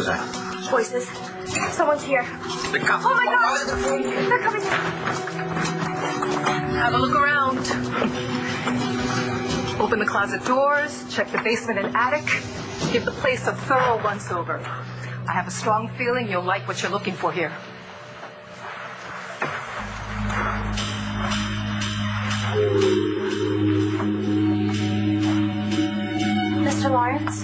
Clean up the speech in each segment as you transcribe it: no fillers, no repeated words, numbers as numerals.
was that? Voices. Someone's here. The cops. Oh my God! They're coming in. Have a look around. Open the closet doors, check the basement and attic, give the place a thorough once-over. I have a strong feeling you'll like what you're looking for here. Mr. Lawrence?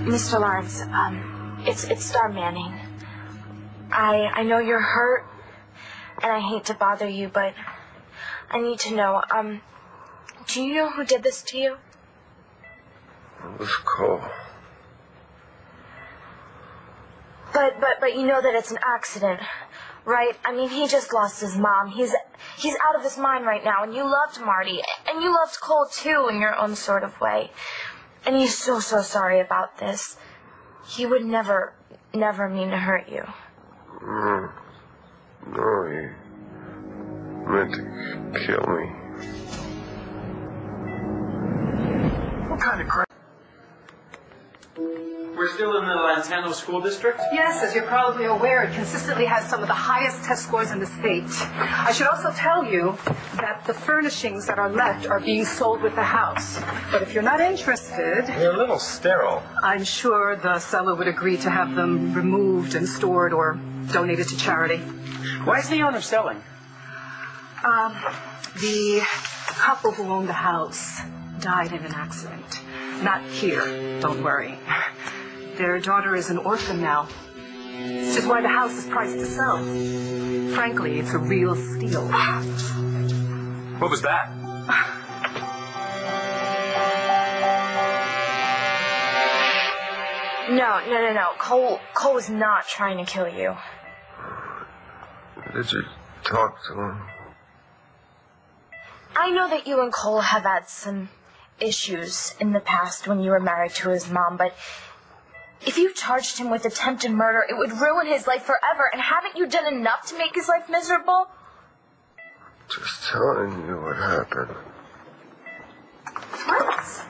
Mr. Lawrence, it's Starr Manning. I know you're hurt, and I hate to bother you, but I need to know, do you know who did this to you? It was Cole. But you know that it's an accident, right? I mean, he just lost his mom. He's out of his mind right now, and you loved Marty, and you loved Cole, too, in your own sort of way. And he's so sorry about this. He would never mean to hurt you. No, he meant to kill me. What kind of crap? We're still in the Lantano School District? Yes, as you're probably aware, it consistently has some of the highest test scores in the state. I should also tell you that the furnishings that are left are being sold with the house. But if you're not interested... They're a little sterile. I'm sure the seller would agree to have them removed and stored or donated to charity. Why is the owner selling? The couple who owned the house died in an accident. Not here, don't worry. Their daughter is an orphan now, which is why the house is priced to sell. Frankly, it's a real steal. What was that? No. Cole was not trying to kill you. Did you talk to him? I know that you and Cole have had some issues in the past when you were married to his mom, but if you charged him with attempted murder, it would ruin his life forever. And haven't you done enough to make his life miserable? Just telling you what happened. What?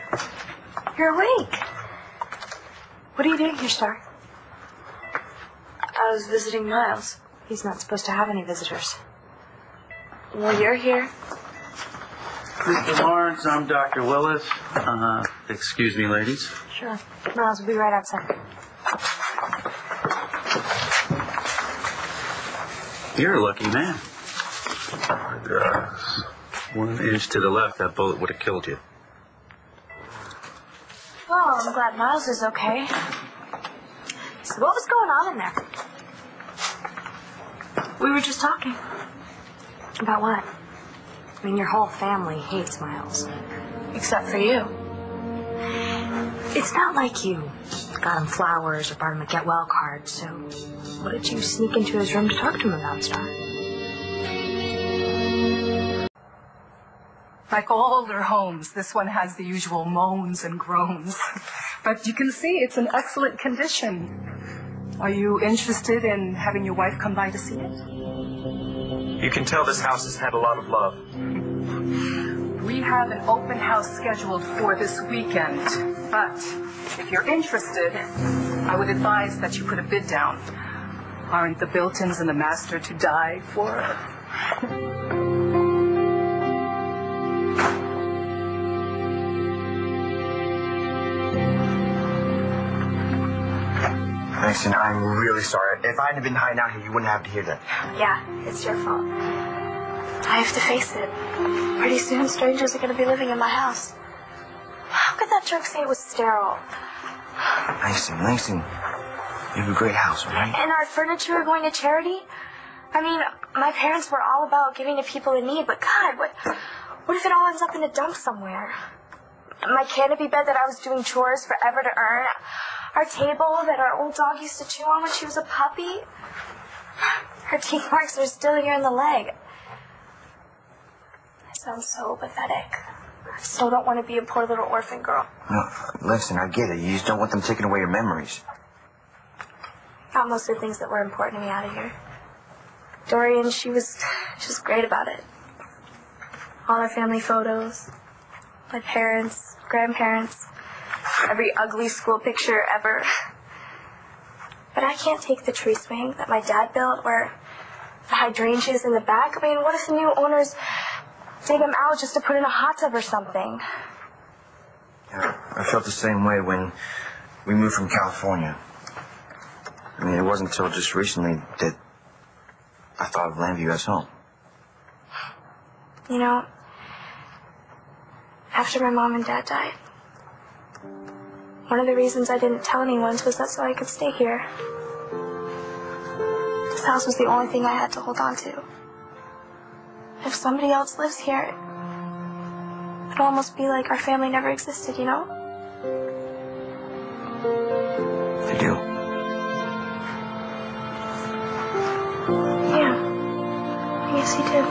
You're awake. What are you doing here, Starr? I was visiting Miles. He's not supposed to have any visitors. Well, you're here. Mr. Lawrence, I'm Dr. Willis. Excuse me, ladies. Sure. Miles will be right outside. You're a lucky man. I guess. 1 inch to the left, that bullet would have killed you. Well, I'm glad Miles is okay. So what was going on in there? We were just talking. About what? I mean, your whole family hates Miles. Except for you. It's not like you got him flowers or brought him a get-well card, so what did you sneak into his room to talk to him about, Starr? Like all older homes, this one has the usual moans and groans. But you can see it's in excellent condition. Are you interested in having your wife come by to see it? You can tell this house has had a lot of love. We have an open house scheduled for this weekend, but if you're interested, I would advise that you put a bid down. Aren't the built-ins and the master to die for? Listen, I'm really sorry. If I hadn't been hiding out here, you wouldn't have to hear that. Yeah, it's your fault. I have to face it. Pretty soon, strangers are going to be living in my house. How could that jerk say it was sterile? Langston, you have a great house, right? And our furniture going to charity? I mean, my parents were all about giving to people in need, but God, what if it all ends up in a dump somewhere? My canopy bed that I was doing chores forever to earn? Our table that our old dog used to chew on when she was a puppy? Her teeth marks are still here in the leg. I sound so pathetic. I still don't want to be a poor little orphan girl. No, listen, I get it. You just don't want them taking away your memories. Got most of the things that were important to me out of here. Dorian, she was just great about it. All our family photos, my parents, grandparents, every ugly school picture ever. But I can't take the tree swing that my dad built where the hydrangeas in the back. I mean, what if the new owners dig them out just to put in a hot tub or something? Yeah, I felt the same way when we moved from California. I mean, it wasn't until just recently that I thought of Landview as home. You know, after my mom and dad died, one of the reasons I didn't tell anyone was that so I could stay here. This house was the only thing I had to hold on to. If somebody else lives here, it'll almost be like our family never existed, you know? I do. Yeah. Yes, you do.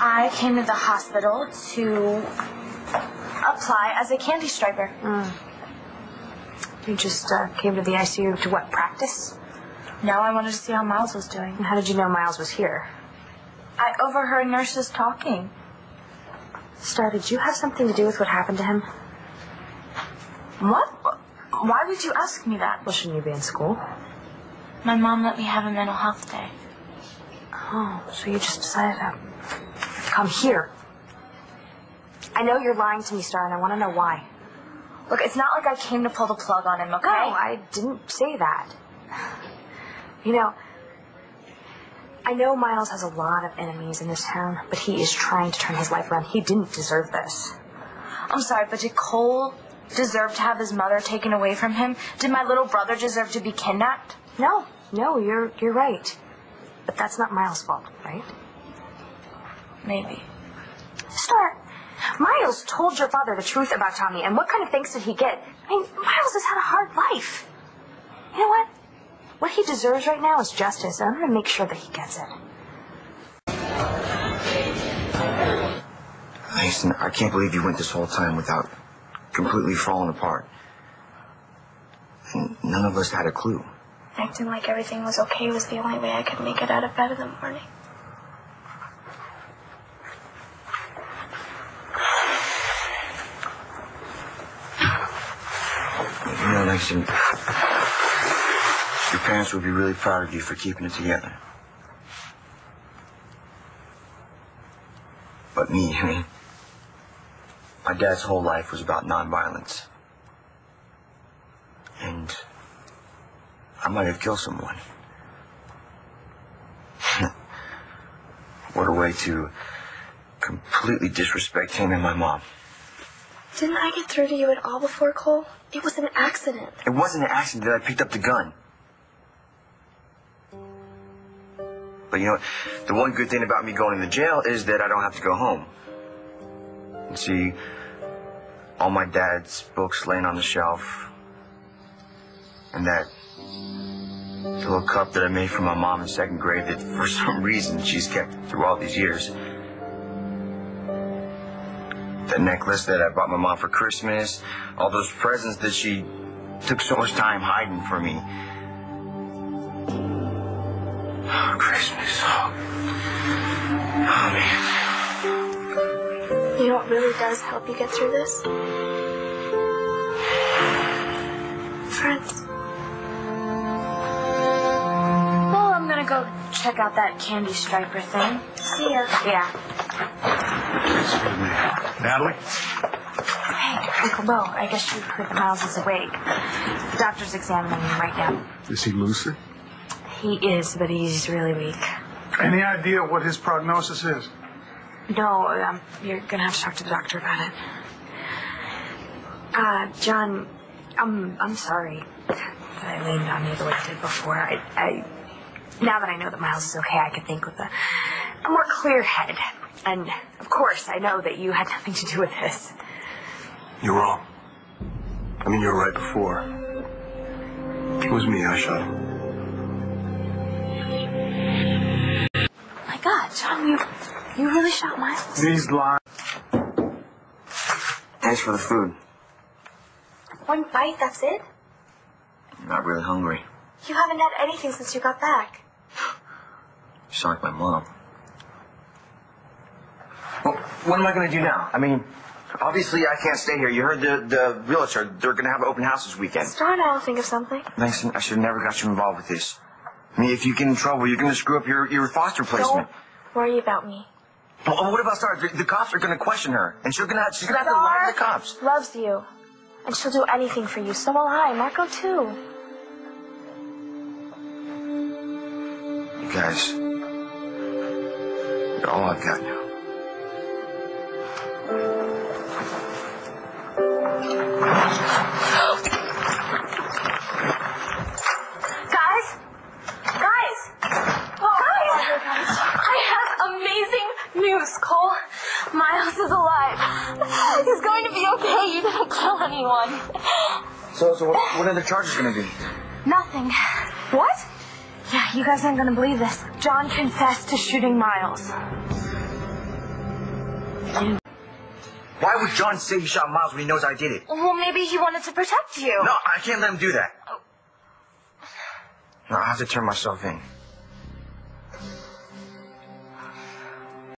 I came to the hospital to apply as a candy striper. You just came to the ICU to what, practice? No, I wanted to see how Miles was doing. And how did you know Miles was here? I overheard nurses talking. Starr, did you have something to do with what happened to him? What? Why would you ask me that? Well, shouldn't you be in school? My mom let me have a mental health day. Oh, so you just decided to come here. I know you're lying to me, Starr, and I want to know why. Look, it's not like I came to pull the plug on him, okay? No, I didn't say that. You know, I know Miles has a lot of enemies in this town, but he is trying to turn his life around. He didn't deserve this. I'm sorry, but did Cole deserve to have his mother taken away from him? Did my little brother deserve to be kidnapped? No, you're right. But that's not Miles' fault, right? Maybe. Starr, Miles told your father the truth about Tommy, and what kind of thanks did he get? I mean, Miles has had a hard life. You know what? What he deserves right now is justice, and I'm going to make sure that he gets it. Listen, I can't believe you went this whole time without completely falling apart. And none of us had a clue. Acting like everything was okay was the only way I could make it out of bed in the morning. You know, Langston, your parents would be really proud of you for keeping it together. But me, I mean, my dad's whole life was about nonviolence. And I might have killed someone. What a way to completely disrespect him and my mom. Didn't I get through to you at all before, Cole? It was an accident. It wasn't an accident that I picked up the gun. But you know, the one good thing about me going to jail is that I don't have to go home. And see all my dad's books laying on the shelf. And that little cup that I made for my mom in second grade that for some reason she's kept through all these years. That necklace that I bought my mom for Christmas. All those presents that she took so much time hiding from me. Oh, Christmas. Oh, man. You know what really does help you get through this? Friends. Well, I'm gonna go check out that candy striper thing. See ya. Yeah. Excuse me. Natalie? Hey, Uncle Bo, I guess you heard that Miles is awake. The doctor's examining him right now. Is he lucid? He is, but he's really weak. Any idea what his prognosis is? No, you're gonna have to talk to the doctor about it. John, I'm sorry that I leaned on you the way I did before. Now that I know that Miles is okay, I can think with a more clear head. And, of course, I know that you had nothing to do with this. You're wrong. I mean, you were right before. It was me, I shot him. My God, John, you really shot Miles? These lines. Thanks for the food. One bite, that's it? I'm not really hungry. You haven't had anything since you got back. Just like my mom. Well, what am I going to do now? I mean, Obviously, I can't stay here. You heard the realtor. They're going to have an open house this weekend. Starr and I'll think of something. Langston, I should have never got you involved with this. I mean, if you get in trouble, you're going to screw up your foster placement. Don't worry about me. Well, what about Starr? The cops are going to question her, and she's going to have to lie to the cops. Loves you, and she'll do anything for you. So will I. Marco too. You guys, you're all I've got now. News, Cole. Miles is alive. He's going to be okay. You didn't tell anyone. So what are the charges going to be? Nothing. What? Yeah, you guys aren't going to believe this. John confessed to shooting Miles. Why would John say he shot Miles when he knows I did it? Well, maybe he wanted to protect you. No, I can't let him do that. No, I have to turn myself in.